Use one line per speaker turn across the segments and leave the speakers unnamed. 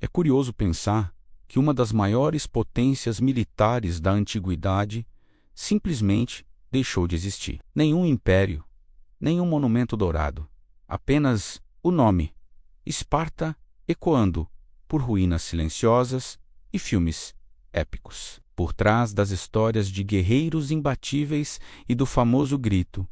É curioso pensar que uma das maiores potências militares da antiguidade simplesmente deixou de existir. Nenhum império, nenhum monumento dourado, apenas o nome, Esparta, ecoando por ruínas silenciosas e filmes épicos. Por trás das histórias de guerreiros imbatíveis e do famoso grito,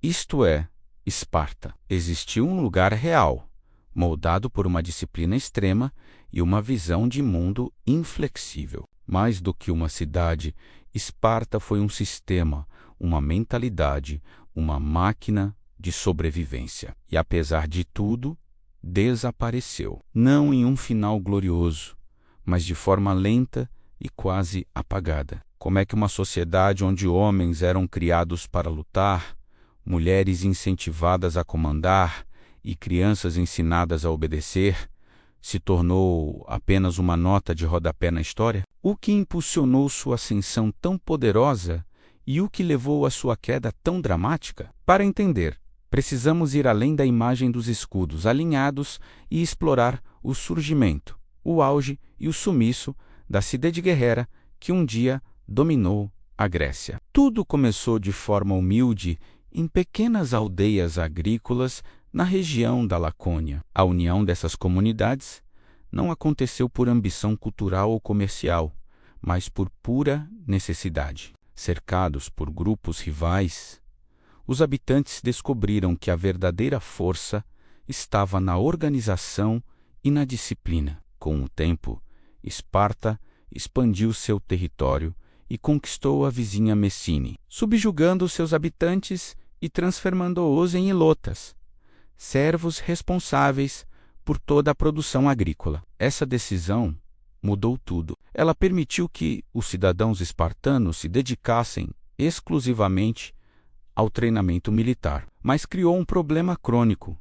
isto é, Esparta, existiu um lugar real, moldado por uma disciplina extrema e uma visão de mundo inflexível. Mais do que uma cidade, Esparta foi um sistema, uma mentalidade, uma máquina de sobrevivência. E apesar de tudo, desapareceu. Não em um final glorioso, mas de forma lenta e quase apagada. Como é que uma sociedade onde homens eram criados para lutar, mulheres incentivadas a comandar e crianças ensinadas a obedecer, se tornou apenas uma nota de rodapé na história? O que impulsionou sua ascensão tão poderosa e o que levou a sua queda tão dramática? Para entender, precisamos ir além da imagem dos escudos alinhados e explorar o surgimento, o auge e o sumiço da cidade guerreira que um dia dominou a Grécia. Tudo começou de forma humilde em pequenas aldeias agrícolas na região da Lacônia. A união dessas comunidades não aconteceu por ambição cultural ou comercial, mas por pura necessidade. Cercados por grupos rivais, os habitantes descobriram que a verdadeira força estava na organização e na disciplina. Com o tempo, Esparta expandiu seu território e conquistou a vizinha Messine, subjugando seus habitantes e transformando-os em ilotas, servos responsáveis por toda a produção agrícola. Essa decisão mudou tudo. Ela permitiu que os cidadãos espartanos se dedicassem exclusivamente ao treinamento militar, mas criou um problema crônico.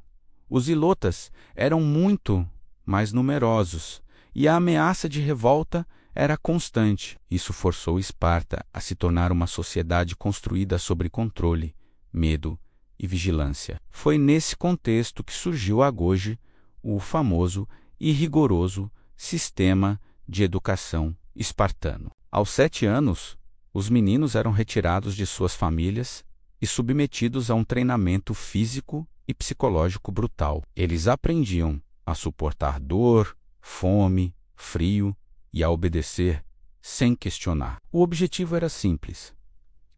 Os ilotas eram muito mais numerosos e a ameaça de revolta era constante. Isso forçou Esparta a se tornar uma sociedade construída sobre controle, medo e vigilância. Foi nesse contexto que surgiu hoje o famoso e rigoroso sistema de educação espartano. Aos 7 anos, os meninos eram retirados de suas famílias e submetidos a um treinamento físico e psicológico brutal. Eles aprendiam a suportar dor, fome, frio e a obedecer sem questionar. O objetivo era simples: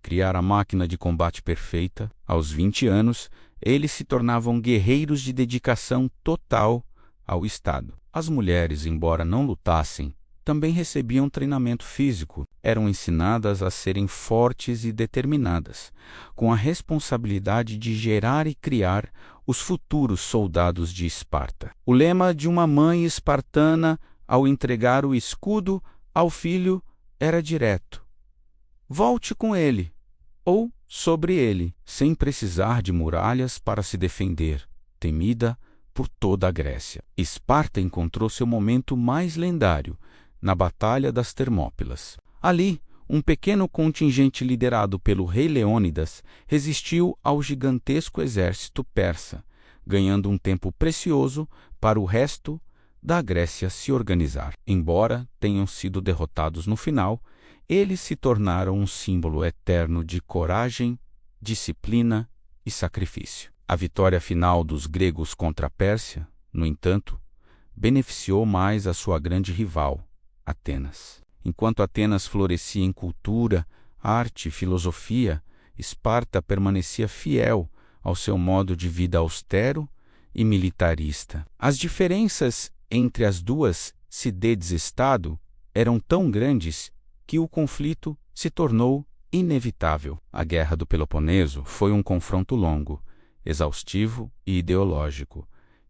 criar a máquina de combate perfeita. Aos 20 anos, eles se tornavam guerreiros de dedicação total ao Estado. As mulheres, embora não lutassem, também recebiam treinamento físico. Eram ensinadas a serem fortes e determinadas, com a responsabilidade de gerar e criar os futuros soldados de Esparta. O lema de uma mãe espartana ao entregar o escudo ao filho era direto: volte com ele, ou sobre ele, sem precisar de muralhas para se defender, temida por toda a Grécia. Esparta encontrou seu momento mais lendário na Batalha das Termópilas. Ali, um pequeno contingente liderado pelo rei Leônidas resistiu ao gigantesco exército persa, ganhando um tempo precioso para o resto da Grécia se organizar. Embora tenham sido derrotados no final, eles se tornaram um símbolo eterno de coragem, disciplina e sacrifício. A vitória final dos gregos contra a Pérsia, no entanto, beneficiou mais a sua grande rival, Atenas. Enquanto Atenas florescia em cultura, arte e filosofia, Esparta permanecia fiel ao seu modo de vida austero e militarista. As diferenças entre as duas cidades-estado eram tão grandes que o conflito se tornou inevitável. A Guerra do Peloponeso foi um confronto longo, exaustivo e ideológico,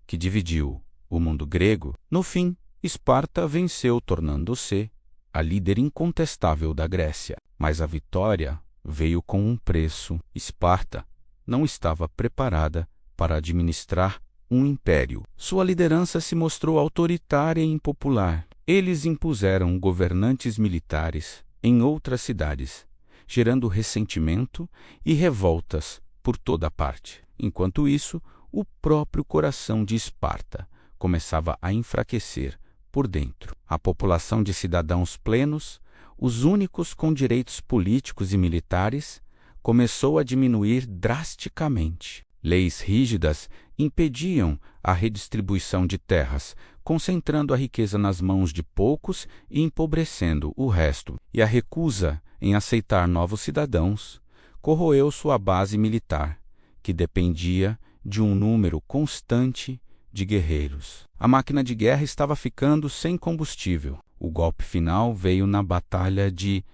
que dividiu o mundo grego. No fim, Esparta venceu, tornando-se a líder incontestável da Grécia. Mas a vitória veio com um preço. Esparta não estava preparada para administrar um império. Sua liderança se mostrou autoritária e impopular. Eles impuseram governantes militares em outras cidades, gerando ressentimento e revoltas por toda parte. Enquanto isso, o próprio coração de Esparta começava a enfraquecer por dentro. A população de cidadãos plenos, os únicos com direitos políticos e militares, começou a diminuir drasticamente. Leis rígidas impediam a redistribuição de terras, concentrando a riqueza nas mãos de poucos e empobrecendo o resto. E a recusa em aceitar novos cidadãos corroeu sua base militar, que dependia de um número constante de guerreiros. A máquina de guerra estava ficando sem combustível. O golpe final veio na Batalha de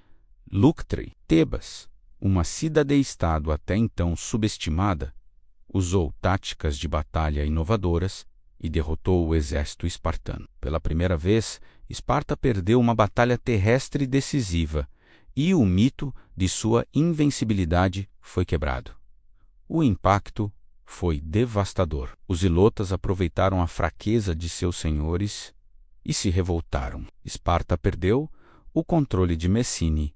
Leuctra. Tebas, uma cidade-estado até então subestimada, usou táticas de batalha inovadoras e derrotou o exército espartano. Pela primeira vez, Esparta perdeu uma batalha terrestre decisiva e o mito de sua invencibilidade foi quebrado. O impacto foi devastador. Os ilotas aproveitaram a fraqueza de seus senhores e se revoltaram. Esparta perdeu o controle de Messene,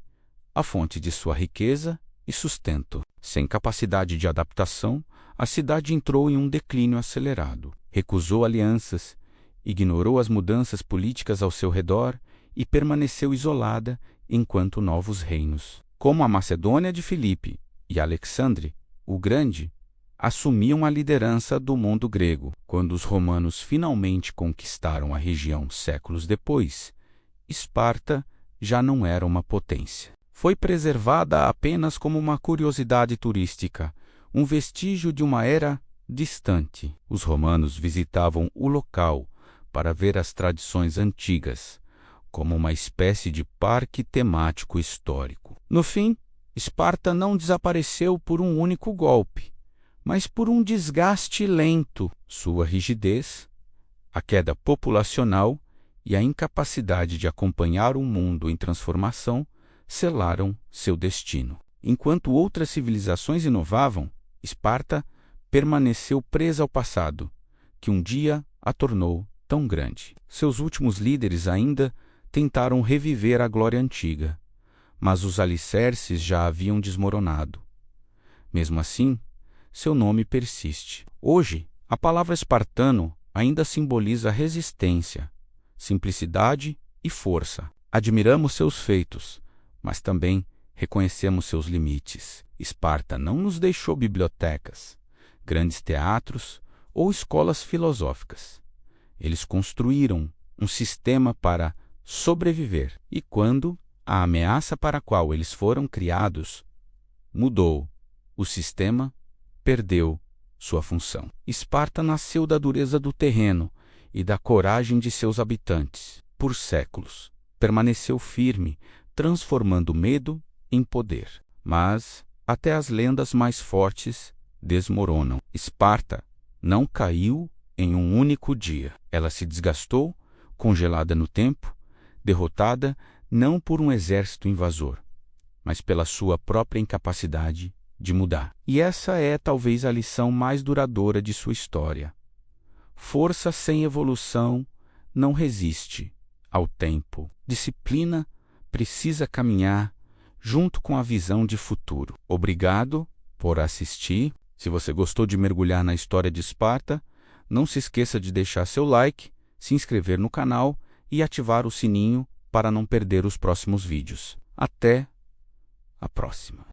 a fonte de sua riqueza e sustento. Sem capacidade de adaptação, a cidade entrou em um declínio acelerado. Recusou alianças, ignorou as mudanças políticas ao seu redor e permaneceu isolada enquanto novos reinos, como a Macedônia de Filipe e Alexandre o Grande, assumiam a liderança do mundo grego. Quando os romanos finalmente conquistaram a região séculos depois, Esparta já não era uma potência. Foi preservada apenas como uma curiosidade turística, um vestígio de uma era distante. Os romanos visitavam o local para ver as tradições antigas, como uma espécie de parque temático histórico. No fim, Esparta não desapareceu por um único golpe, mas por um desgaste lento. Sua rigidez, a queda populacional e a incapacidade de acompanhar um mundo em transformação selaram seu destino. Enquanto outras civilizações inovavam, Esparta permaneceu presa ao passado, que um dia a tornou tão grande. Seus últimos líderes ainda tentaram reviver a glória antiga, mas os alicerces já haviam desmoronado. Mesmo assim, seu nome persiste. Hoje, a palavra espartano ainda simboliza resistência, simplicidade e força. Admiramos seus feitos, mas também reconhecemos seus limites. Esparta não nos deixou bibliotecas, grandes teatros ou escolas filosóficas. Eles construíram um sistema para sobreviver. E quando a ameaça para a qual eles foram criados mudou, o sistema perdeu sua função. Esparta nasceu da dureza do terreno e da coragem de seus habitantes. Por séculos, permaneceu firme, transformando medo em poder. Mas até as lendas mais fortes desmoronam. Esparta não caiu em um único dia. Ela se desgastou, congelada no tempo, derrotada não por um exército invasor, mas pela sua própria incapacidade de mudar. E essa é talvez a lição mais duradoura de sua história. Força sem evolução não resiste ao tempo. Disciplina precisa caminhar junto com a visão de futuro. Obrigado por assistir. Se você gostou de mergulhar na história de Esparta, não se esqueça de deixar seu like, se inscrever no canal e ativar o sininho para não perder os próximos vídeos. Até a próxima!